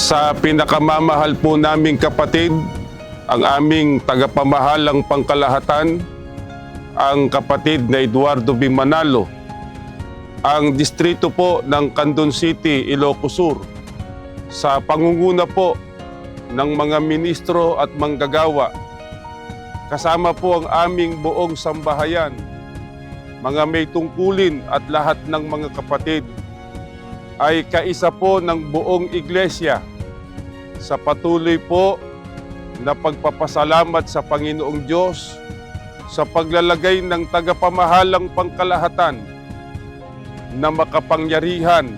Sa pinakamamahal po naming kapatid, ang aming tagapamahalang pangkalahatan, ang kapatid na Eduardo B. Manalo, ang distrito po ng Candon City, Ilocos Sur, sa pangunguna po ng mga ministro at manggagawa, kasama po ang aming buong sambahayan, mga may tungkulin at lahat ng mga kapatid, ay kaisa po ng buong iglesia sa patuloy po na pagpapasalamat sa Panginoong Diyos sa paglalagay ng tagapamahalang pangkalahatan na makapangyarihan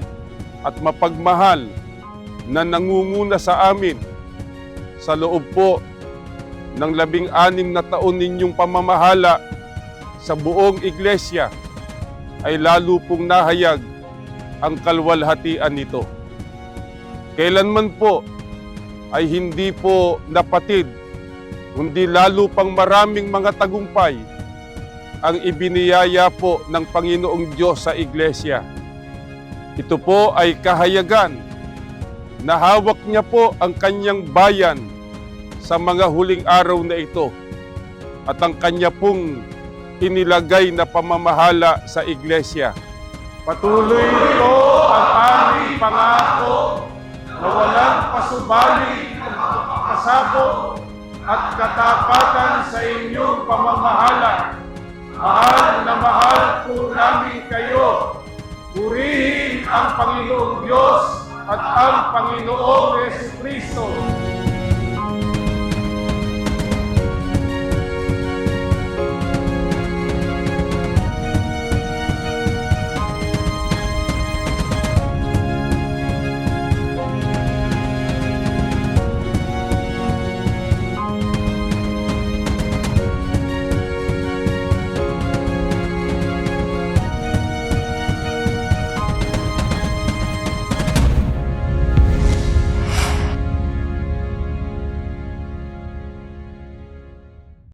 at mapagmahal na nangunguna sa amin sa loob po ng 16 na taon ninyong pamamahala sa buong iglesia ay lalo pong nahayag ang kalwalhatian nito. Kailanman po ay hindi po napatid, kundi lalo pang maraming mga tagumpay ang ibiniyaya po ng Panginoong Diyos sa iglesia. Ito po ay kahayagan na hawak niya po ang kanyang bayan sa mga huling araw na ito at ang kanya pong inilagay na pamamahala sa iglesia. Patuloy po ang aming pangako na walang pasubali, kasabot at katapatan sa inyong pamamahala. Mahal na mahal po namin kayo. Purihin ang Panginoong Diyos at ang Panginoong Jesucristo.